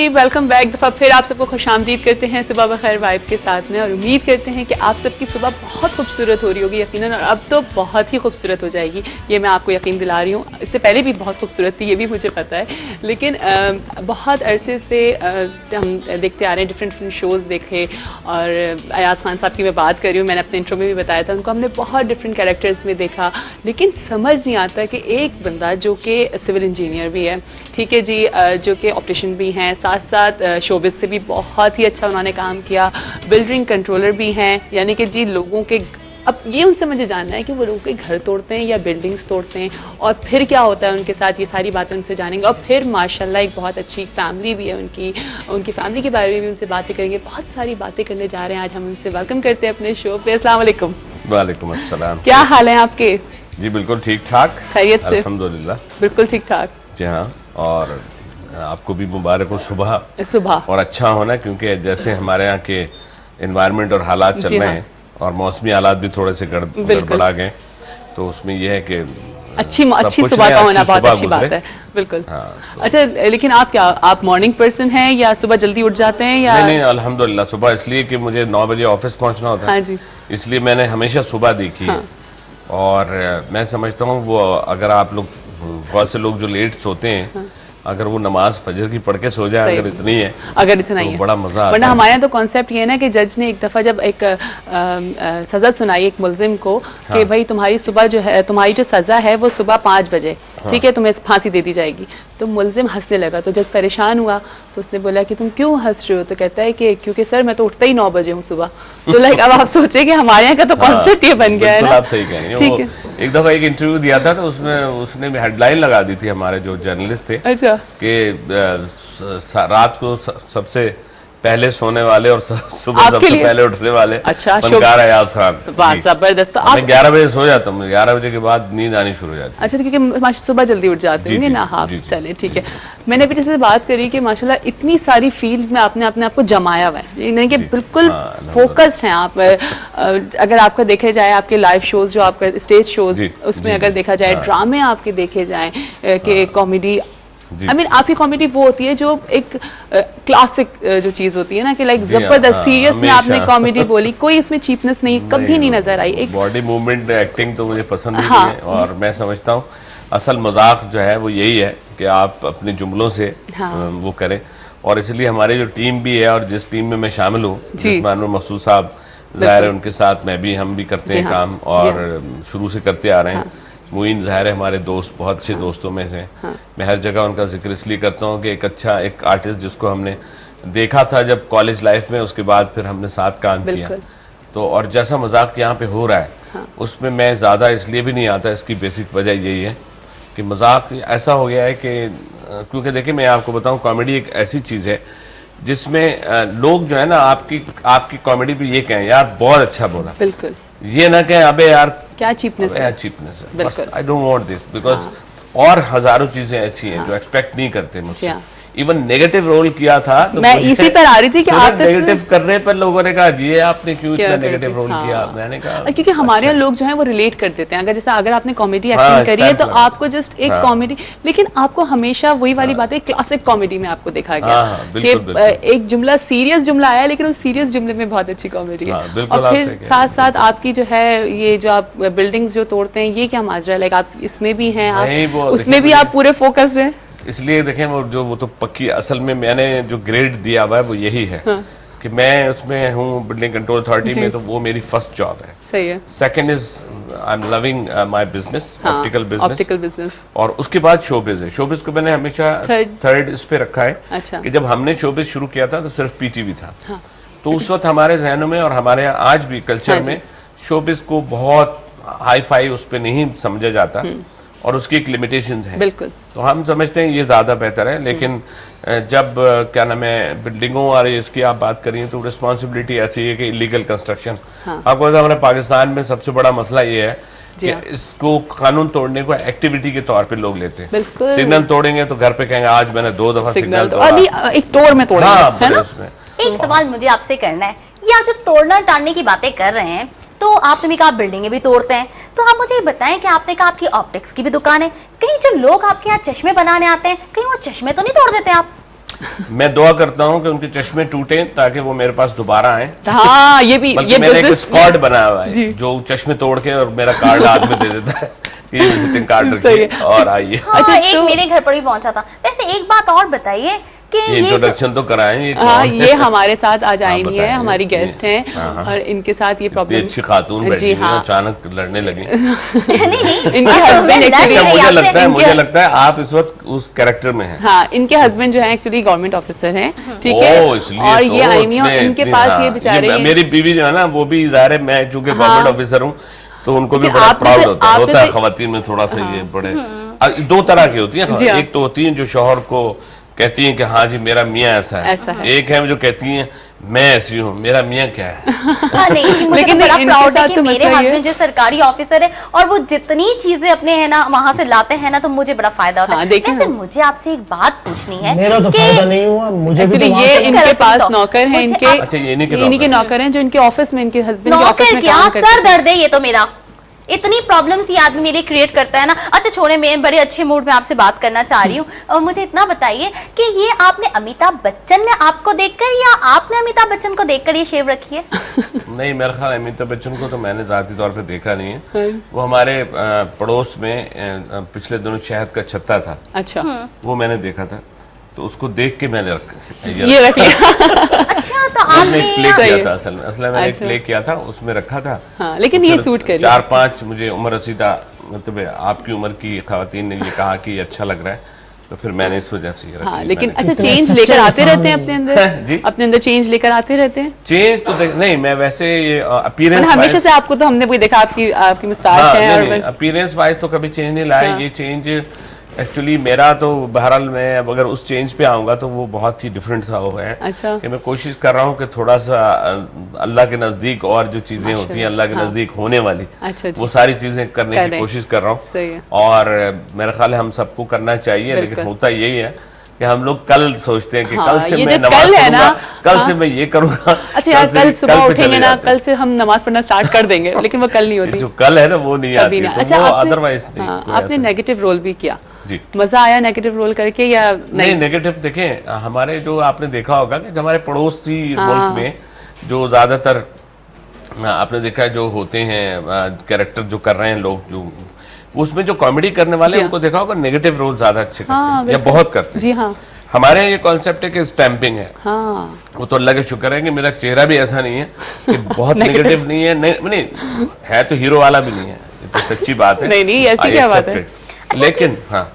Welcome back. दफ़ा फिर आप सबको खुशामदीद करते हैं सुबह बखैर वाइब के साथ में, और उम्मीद करते हैं कि आप सबकी सुबह बहुत खूबसूरत हो रही होगी यकीनन, और अब तो बहुत ही खूबसूरत हो जाएगी, ये मैं आपको यकीन दिला रही हूँ। इससे पहले भी बहुत खूबसूरत थी, ये भी मुझे पता है, लेकिन बहुत अरसे से हम देखते आ रहे हैं, डिफरेंट शोज़ देखे, और अयाज खान साहब की मैं बात कर रही हूँ, मैंने अपने इंट्रो में भी बताया था, उनको हमने बहुत डिफरेंट कैरेक्टर्स में देखा, लेकिन समझ नहीं आता कि एक बंदा जो कि सिविल इंजीनियर भी है, ठीक है जी, जो कि ऑपरेशन भी हैं, साथ साथ शोबिस से भी बहुत ही अच्छा उन्होंने काम किया, बिल्डिंग कंट्रोलर भी हैं, यानी कि जी लोगों के, अब ये उनसे मुझे जानना है कि वो लोगों के घर तोड़ते हैं या बिल्डिंग्स तोड़ते हैं, और फिर क्या होता है उनके साथ, ये सारी बातें उनसे जानेंगे। और फिर माशाल्लाह एक बहुत अच्छी फैमिली भी है उनकी फैमिली के बारे में भी उनसे बातें करेंगे, बहुत सारी बातें करने जा रहे हैं आज हम उनसे। वेलकम करते हैं अपने शो पे। अस्सलाम वालेकुम। वालेकुम अस्सलाम। क्या हाल है आपके? जी बिल्कुल ठीक ठाक, खैरियत से? अल्हम्दुलिल्लाह बिल्कुल ठीक ठाक। जी हाँ, और आपको भी मुबारक हो सुबह और अच्छा होना, क्योंकि जैसे हमारे यहाँ के एनवायरनमेंट और हालात चल रहे हैं और मौसमी हालात भी थोड़े से गड़बड़ा गए, तो उसमें यह है कि अच्छी सुबह का होना बहुत अच्छी बात है। बिल्कुल। हाँ, अच्छा, लेकिन आप मॉर्निंग पर्सन हैं या सुबह जल्दी उठ जाते हैं या? नहीं, अल्हम्दुलिल्लाह सुबह, इसलिए कि मुझे 9 बजे ऑफिस पहुंचना होता है। हाँ जी। इसलिए मैंने हमेशा सुबह देखी है। और मैं समझता हूँ वो, अगर आप लोग, बहुत से लोग जो लेट सोते हैं, अगर वो नमाज फजर की पढ़ के सो जाए, अगर इतना ही है, तो बड़ा मजा आता है। वरना हमारे यहाँ तो कॉन्सेप्ट ये है ना कि जज ने एक दफ़ा जब एक सज़ा सुनाई एक मुल्जिम को कि भाई तुम्हारी सुबह जो है, तुम्हारी जो सज़ा है वो सुबह 5 बजे, ठीक है, तुम्हें फांसी दे दी जाएगी। तो मुल्जिम हंसने लगा, तो जज परेशान हुआ, तो उसने बोला कि तुम क्यों हंस रहे हो? तो कहता है कि क्योंकि सर मैं तो उठता ही 9 बजे हूँ सुबह। तो लाइक अब आप सोचे कि हमारे यहाँ का तो कॉन्सेप्ट ये बन गया है ना। आप सही कह रही हैं। एक दफा एक इंटरव्यू दिया था, तो उसमें उसने हेडलाइन लगा दी थी, हमारे जो जर्नलिस्ट थे, अच्छा, कि रात को सबसे पहले सोने वाले और सुबह सबसे पहले उठने वाले, अच्छा, फनकार अयाज खान। वाह, जबरदस्त। तो मैं 11 बजे सो जाता हूँ, 11 बजे के बाद नींद आनी शुरू हो जाती है। अच्छा, क्योंकि सुबह जल्दी उठ जाते हैं ना। हाँ, चले ठीक है। मैंने भी जैसे बात करी कि माशाल्लाह इतनी सारी फील्ड्स में आपने अपने आप को जमाया हुआ है, यानी कि बिल्कुल फोकस्ड हैं आप। अगर आपका देखे जाए, आपके लाइव शोज जो आपका स्टेज शोज, उसमें अगर देखा जाए, ड्रामे आपके देखे जाए कि कॉमेडी, I mean, आपकी कॉमेडी वो होती है जो एक क्लासिक जो चीज होती है ना, कि लाइक जबरदस्त सीरियस में आपने कॉमेडी बोली, कोई इसमें चीपनेस नहीं, कभी नहीं नजर आई। एक बॉडी मूवमेंट एक्टिंग तो मुझे पसंद नहीं है, और मैं समझता हूँ असल मजाक जो है वो यही है कि आप अपने जुमलों से वो करें। और इसलिए हमारी जो टीम भी है, और जिस टीम में मैं शामिल हूँ, जिसमें अनवर मकसूद साहब ज़ाहिर है, उनके साथ मैं भी, हम भी करते हैं काम, और शुरू से करते आ रहे हैं। मुइन ज़ाहिर है हमारे दोस्त, बहुत अच्छे दोस्तों में से। मैं हर जगह उनका जिक्र इसलिए करता हूँ कि एक अच्छा एक आर्टिस्ट जिसको हमने देखा था जब कॉलेज लाइफ में, उसके बाद फिर हमने साथ काम किया, तो और जैसा मजाक यहाँ पे हो रहा है उसमें मैं ज़्यादा इसलिए भी नहीं आता। इसकी बेसिक वजह यही है कि मजाक ऐसा हो गया है कि, क्योंकि देखिए मैं आपको बताऊँ, कॉमेडी एक ऐसी चीज़ है जिसमें लोग जो है ना आपकी कॉमेडी पे ये कहें यार बहुत अच्छा बोला, बिल्कुल, ये ना कहें अबे यार क्या चीपनेस है, चीपनेस है, बस I don't want this, because और हजारों चीजें ऐसी हैं जो एक्सपेक्ट नहीं करते मुझसे। इवन नेगेटिव रोल किया था, तो मैं इसी पर आ रही थी कि आप नेगेटिव करने पर लोगों ने कहा ये आपने क्यों इतना नेगेटिव रोल किया। मैंने कहा क्योंकि हमारे यहाँ लोग जो है वो रिलेट कर देते हैं, अगर आपने कॉमेडी एक्टिंग करी है तो आपको जस्ट एक कॉमेडी, लेकिन आपको हमेशा वही वाली बात है, क्लासिक कॉमेडी में आपको देखा गया कि एक जुमला सीरियस जुमला आया, लेकिन उस सीरियस जुमले में बहुत अच्छी कॉमेडी है। और फिर साथ साथ आपकी जो है ये जो आप बिल्डिंग्स जो तोड़ते हैं, ये क्या माजरा है? लाइक आप इसमें भी हैं, आप उसमें भी आप पूरे फोकस्ड हैं। इसलिए देखें वो तो पक्की, असल में मैंने जो ग्रेड दिया हुआ है वो यही है कि मैं उसमें हूँ बिल्डिंग कंट्रोल अथॉरिटी में, तो वो मेरी फर्स्ट जॉब है। सही है। Second is I am loving my business, optical business, और उसके बाद शोबिज है। शोबिज को मैंने हमेशा थर्ड इस पे रखा है। अच्छा। कि जब हमने शोबिज शुरू किया था तो सिर्फ पीटीवी था, तो उस वक्त हमारे जहनों में और हमारे यहाँ आज भी कल्चर में शोबिज को बहुत हाई फाई उस पर नहीं समझा जाता, और उसकी एक लिमिटेशंस हैं। बिल्कुल। तो हम समझते हैं ये ज़्यादा बेहतर है, लेकिन जब क्या नाम है बिल्डिंगों और इसकी आप बात करिए तो रिस्पॉन्सिबिलिटी ऐसी है कि इलीगल कंस्ट्रक्शन, आपको पता है हमारे पाकिस्तान में सबसे बड़ा मसला ये है कि इसको कानून तोड़ने को एक्टिविटी के तौर पे लोग लेते हैं। सिग्नल तोड़ेंगे तो घर पे कहेंगे आज मैंने 2 दफा सिग्नल तोड़ा, अभी एक तोड़ में तोड़ा है ना। एक सवाल मुझे आपसे करना है, ये आप जो तोड़ना टाड़ने की बातें कर रहे हैं, तो आपने भी कहा बिल्डिंगें भी तोड़ते हैं, तो आप मुझे बताएं कि आपने कहा आपकी ऑप्टिक्स की भी दुकान है, कहीं जो लोग आपके यहाँ चश्मे बनाने आते हैं, कहीं वो चश्मे तो नहीं तोड़ देते आप? मैं दुआ करता हूँ कि उनके चश्मे टूटे ताकि वो मेरे पास दोबारा आए। हाँ, ये भी, ये मेरा एक स्क्वाड बना हुआ है जो चश्मे तोड़ के और मेरा कार्ड हाथ में दे देता है, ये विजिटिंग कार्ड रखिए और आइए। अच्छा, एक मेरे घर पर भी पहुंचा था। वैसे एक बात और बताइए कि ये इंट्रोडक्शन तो कराएं। हाँ, ये हमारे साथ आज आई नहीं है, हमारी गेस्ट हैं और इनके साथ ये प्रॉब्लम। अच्छी खातून बैठी है, अचानक लड़ने लगी। इनके हस्बैंड एक्चुअली, मुझे लगता है आप इस वक्त उस कैरेक्टर में हैं। हाँ, इनके हस्बैंड जो है एक्चुअली गवर्नमेंट ऑफिसर हैं, ठीक है, और ये आई नहीं है इनके पास। ये बेचारे, मेरी बीवी जो है ना, वो भी ज़ाहिर है, मैं चूंकि गवर्नमेंट ऑफिसर हूँ तो उनको भी बड़ा प्राउड होता है। खवातीन में थोड़ा सा ये बड़े दो तरह की होती है। एक तो होती है जो शौहर को कहती हैं कि हाँ जी मेरा मियाँ ऐसा है, एक है जो कहती हैं मैं ऐसी हूँ, मेरा मियाँ क्या है। हाँ, नहीं, मुझे तो बड़ा प्राउड है कि मेरे हस्बैंड जो सरकारी ऑफिसर है और वो जितनी चीजें अपने है ना वहाँ से लाते हैं ना, तो मुझे बड़ा फायदा होता है। वैसे मुझे आपसे एक बात पूछनी है। मेरा तो फायदा नहीं हुआ, मुझे भी तो ये इनके पास नौकर हैं, इनके, अच्छा ये इन्हीं के नौकर हैं जो इनके ऑफिस में, इनके हस्बैंड के ऑफिस में काम करते हैं। सर दर्द है ये तो मेरा, इतनी प्रॉब्लम्स ये आदमी मेरे क्रिएट करता है ना। अच्छा छोड़े, मैं बड़े अच्छे मूड में आपसे बात करना चाह रही हूँ, और मुझे इतना बताइए कि ये आपने अमिताभ बच्चन ने आपको देखकर या आपने अमिताभ बच्चन को देखकर ये शेव रखी है? नहीं, मेरा ख्याल अमिताभ बच्चन को तो मैंने जाती तौर पे देखा नहीं है। वो हमारे पड़ोस में पिछले दिनों शहद का छत्ता था, अच्छा वो मैंने देखा था, तो उसको देख के मैंने ये रख लिया। अच्छा, तो आपने प्ले किया था, असल में मैंने प्ले किया था, उसमें रखा था। हाँ, लेकिन ये सूट कर 4-5 मुझे उम्र रसीदा, मतलब आपकी उम्र की खवातीन ने ये कहा कि अच्छा लग रहा है, तो फिर मैंने इस वजह से रखा। हाँ, लेकिन अच्छा चेंज लेकर आते रहते हैं अपने अंदर जी, अपने अंदर चेंज लेकर आते रहते हैं। चेंज तो नहीं, मैं वैसे ये अपीयरेंस हमेशा से आपको तो हमने कोई देखा, आपकी मुस्ताच है और अपीयरेंस वाइज तो कभी चेंज नहीं लाया। ये चेंज एक्चुअली मेरा तो बहरहाल मैं अगर उस चेंज पे आऊंगा तो वो बहुत ही डिफरेंट सा हो है। अच्छा। कि मैं कोशिश कर रहा हूँ कि थोड़ा सा अल्लाह के नजदीक और जो चीजें होती हैं अल्लाह के नजदीक होने वाली, वो सारी चीजें करने की कोशिश कर रहा हूँ, और मेरा ख्याल है हम सबको करना चाहिए। लेकिन होता यही है कि हम लोग कल सोचते हैं कि कल से मैं नमाज पढ़ूंगा, कल से मैं ये करूंगा। अच्छा यार, कल सुबह उठेंगे ना, कल से हम नमाज पढ़ना स्टार्ट कर देंगे, लेकिन वो कल नहीं होती, जो कल है ना वो नहीं आती। अच्छा, अदरवाइज आपने नेगेटिव रोल भी किया जी, मजा आया नेगेटिव रोल करके या नहीं? नेगेटिव देखें, हमारे जो आपने देखा होगा कि हमारे पड़ोसी मुल्क में जो ज्यादातर आपने देखा है जो होते हैं कैरेक्टर जो कर रहे हैं लोग, जो उसमें जो कॉमेडी करने वाले हैं उनको देखा होगा नेगेटिव रोल ज्यादा अच्छे करते हैं या बहुत करते हैं। जी हाँ, हमारे यहाँ ये कॉन्सेप्ट है कि स्टैंपिंग है। हाँ। वो तो अल्लाह के शुक्र है कि मेरा चेहरा भी ऐसा नहीं है कि बहुत नेगेटिव नहीं है, नहीं है तो हीरो वाला भी नहीं है, ये तो सच्ची बात है। नहीं ऐसी क्या बात है, लेकिन हाँ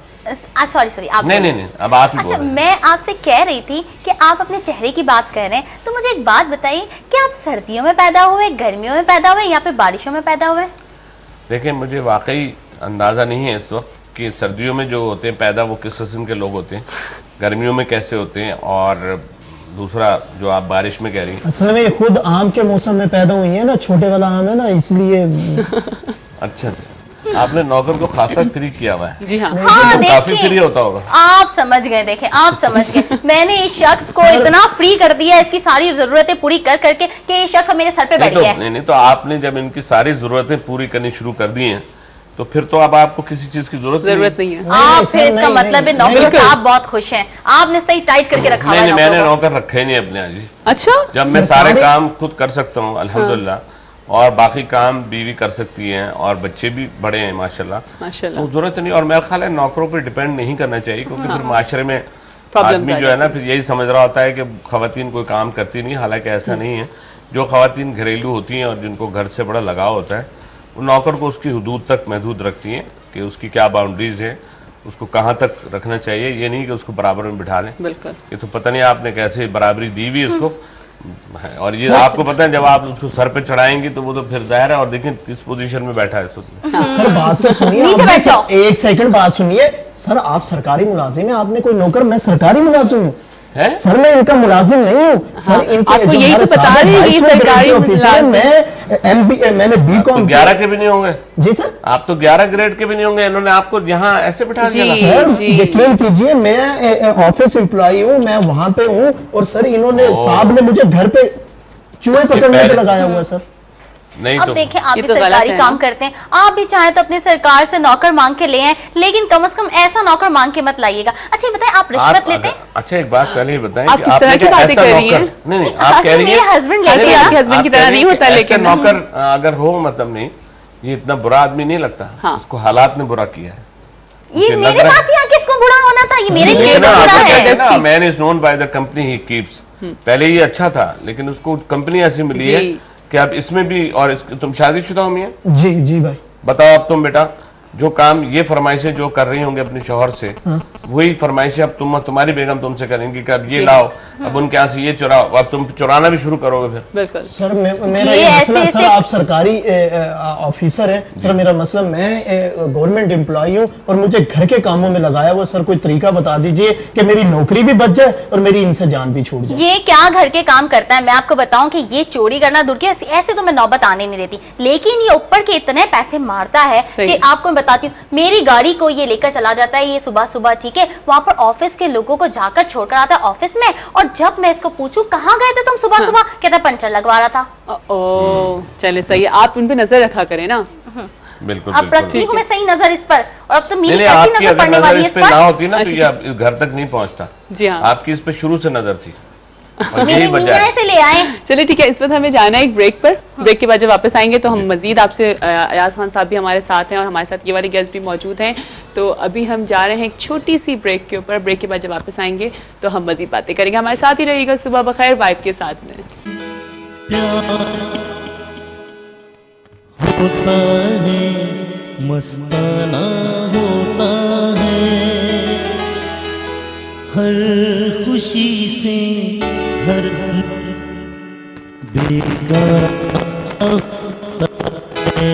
सॉरी आप नहीं अब आप ही अच्छा, मैं आपसे कह रही थी कि आप अपने चेहरे की बात कर रहे हैं, तो मुझे एक बात बताइए कि आप सर्दियों में पैदा हुए, गर्मियों में पैदा हुए या फिर बारिशों में पैदा हुए? देखिए, मुझे वाकई अंदाजा नहीं है इस वक्त कि सर्दियों में जो होते हैं पैदा वो किस किस्म के लोग होते हैं, गर्मियों में कैसे होते हैं, और दूसरा जो आप बारिश में कह रही हैं। असल में ये खुद आम के मौसम में पैदा हुई है ना, छोटे वाला आम है ना, इसलिए। अच्छा, आपने नौकर को खासा फ्री किया हुआ है। जी हाँ, हाँ, काफी फ्री होता होगा। आप समझ गए, देखें आप समझ गए। मैंने इस शख्स को इतना फ्री कर दिया, इसकी सारी जरूरतें पूरी कर करके कि ये शख्स मेरे सर पे बैठ गया है। नहीं, तो आपने जब इनकी सारी जरूरतें पूरी करनी शुरू कर दी हैं, तो फिर तो अब आपको किसी चीज की जरूरत नहीं है। आप फिर इसका मतलब है नौकर साहब बहुत खुश हैं, आपने सही टाइट करके रखा है। नहीं, मैंने नौकर रखे ही नहीं अपने आज। अच्छा, जब मैं सारे काम खुद कर सकता हूँ अल्हम्दुलिल्लाह, और बाकी काम बीवी कर सकती हैं, और बच्चे भी बड़े हैं माशाल्लाह, तो जरूरत नहीं। और मेरा ख्याल है नौकरों पर डिपेंड नहीं करना चाहिए, क्योंकि फिर माशरे में आदमी जो है ना फिर यही समझ रहा होता है कि खवातीन कोई काम करती नहीं, हालांकि ऐसा नहीं है। जो खवातीन घरेलू होती हैं और जिनको घर से बड़ा लगाव होता है, वो नौकर को उसकी हदूद तक महदूद रखती हैं कि उसकी क्या बाउंड्रीज है, उसको कहाँ तक रखना चाहिए। ये नहीं कि उसको बराबर में बिठा लें, बिल्कुल। ये तो पता नहीं आपने कैसे बराबरी दी हुई उसको, और ये आपको पता है जब आप उसको सर पे चढ़ाएंगे तो वो तो फिर जाहिर है। और देखिए किस पोजीशन में बैठा है सर, बात तो सुनिए, एक सेकंड बात सुनिए सर। आप सरकारी मुलाजिम है, आपने कोई नौकर? मैं सरकारी मुलाजिम हूँ सर, मैं इनका मुलाजिम नहीं हूँ सर। इनके आपको यही तो बता रही है सरकारी मुलाजिम। मैं MBA, मैंने B.Com 11 के भी नहीं होंगे जी सर, आप तो 11 ग्रेड के भी नहीं होंगे। इन्होंने आपको यहाँ ऐसे बिठा दिया सर। यकीन कीजिए, मैं ऑफिस एम्प्लॉई हूँ, मैं वहाँ पे हूँ, और सर इन्होंने साहब ने मुझे घर पे चूहे पकड़ने पे लगाया हुआ है सर। नहीं अब तो देखिए आप भी तो सरकारी काम करते हैं, आप भी चाहे तो अपनी सरकार से नौकर मांग के ले आए, लेकिन कम से कम ऐसा नौकर मांग के मत लाइएगा। अच्छा बताएं, आप रिश्वत लेते हैं? अच्छा एक बात पहले ही बताएं आप कि किस तरह की बातें कर रही हैं? नहीं आप कह रही हैं मेरे हस्बैंड लेते हैं। आपके हस्बैंड की तरह नहीं होता, लेकिन नौकर अगर हो मतलब नहीं, ये इतना बुरा आदमी नहीं लगता। हाँ। उसको हालात ने बुरा किया है। ये मेरे पास यहाँ किसको बुरा होना था, ये मेरे लिए बुरा है। Man is known by the company he keeps. पहले ये अच्छा था, लेकिन उसको कंपनी ऐसी मिली है कि आप इसमें भी, और तुम शादीशुदा हो मियां? जी जी भाई। बताओ अब तुम बेटा, जो काम ये फरमाइशें जो कर रही होंगे अपने शौहर से, वही फरमाइशें अब तुम्हारी बेगम तुमसे करेंगी कि अब ये लाओ, अब उनके यहाँ से ये चुराओ, अब तुम चुराना भी शुरू करोगे फिर। बिल्कुल सर मेरा ये मसला, सर आप सरकारी ऑफिसर हैं सर, मेरा मसला, मैं गवर्नमेंट एम्प्लॉय हूँ और मुझे घर के कामों में लगाया हुआ। सर कोई तरीका बता दीजिए कि मेरी नौकरी भी बच जाए और मेरी इनसे जान भी छूट जाए। ये क्या घर के काम करता है, मैं आपको बताऊं कि ये चोरी करना दूर की, ऐसे तो मैं नौबत आने नहीं देती, लेकिन ये ऊपर के इतने पैसे मारता है कि आपको मैं बताती हूँ, मेरी गाड़ी को ये लेकर चला जाता है ये सुबह सुबह, ठीक है, वहां पर ऑफिस के लोगों को जाकर छोड़कर आता है ऑफिस में, और जब मैं इसको पूछूं कहाँ गए थे तुम सुबह सुबह, कहता पंचर लगवा रहा था। ओ चले सही है, आप उन पे नजर रखा करें ना। बिल्कुल अब रखती हूँ मैं सही नजर इस पर, और अब तो मेरी नहीं, कैसी आपकी नजर पड़ने वाली है इस पे ना होती ना तो ये घर तक नहीं पहुंचता। जी हाँ, आपकी इस पे शुरू से नजर थी और मेरी यही वजह है। से ले आए। चलिए ठीक है, इस वक्त हमें जाना है एक ब्रेक पर। ब्रेक के बाद जब वापस आएंगे तो हम मजीद आपसे, अयाज खान साहब भी हमारे साथ हैं और हमारे साथ ये वाले गेस्ट भी मौजूद हैं, तो अभी हम जा रहे हैं एक छोटी सी ब्रेक के ऊपर। ब्रेक के बाद जब वापस आएंगे तो हम मजीद बातें करेंगे। हमारे साथ ही रहिएगा सुबह बखैर वाइब के साथ में। होता है मस्ताना होता है, हर खुशी से हर बेकार है।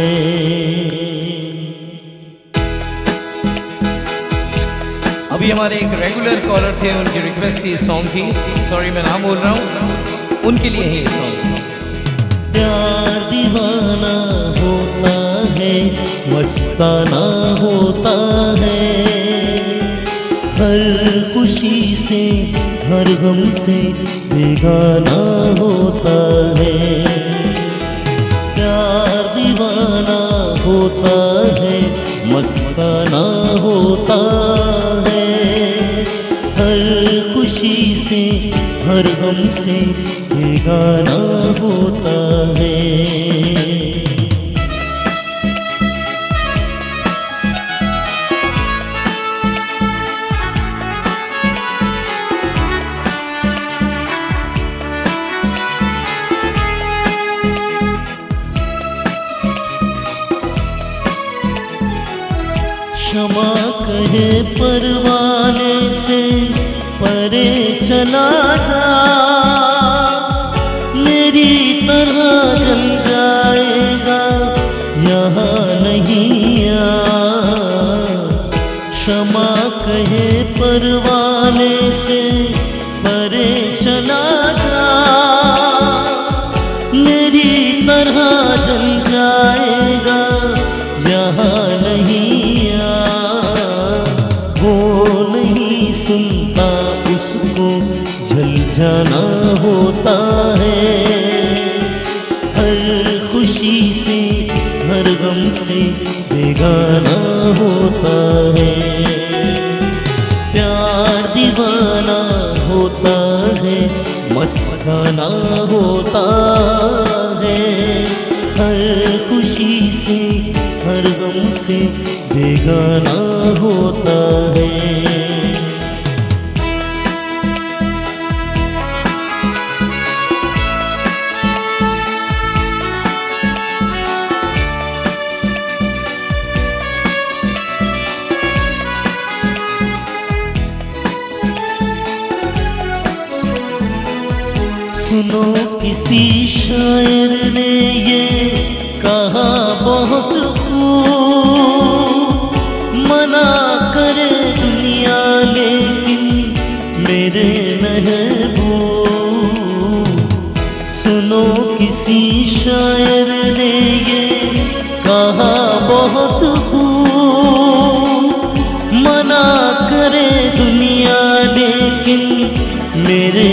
अभी हमारे एक रेगुलर कॉलर थे, उनकी रिक्वेस्ट थी, सॉन्ग थी, सॉरी मैं नाम बोल रहा हूँ, उनके लिए ही सॉन्ग। प्यार दीवाना होता है, मस्ताना होता है, हर खुशी से हर गम से बेगाना होता है। प्यार दीवाना होता है, मस्ताना होता है, हर खुशी से हर गम से बेगाना होता है। क्षमा कहे परवाने से परे चला जा, मेरी तरह जल जाएगा यहाँ नहीं आ। क्षमा कहे परवाने से परे चला जा, मेरी तरह जल जाएगा यहाँ नहीं आ। वो नहीं सुनता उसको जल जाना होता है, हर खुशी से हर गम से बेगाना होता है। प्यार दीवाना होता है, मस्ताना होता है, हर खुशी से हर गम से बेगाना होता है। सुनो किसी शायर ने ये कहा बहुत खूब, मना करे दुनिया लेकिन मेरे महबूब। सुनो किसी शायर ने ये कहा बहुत खूब, मना करे दुनिया लेकिन मेरे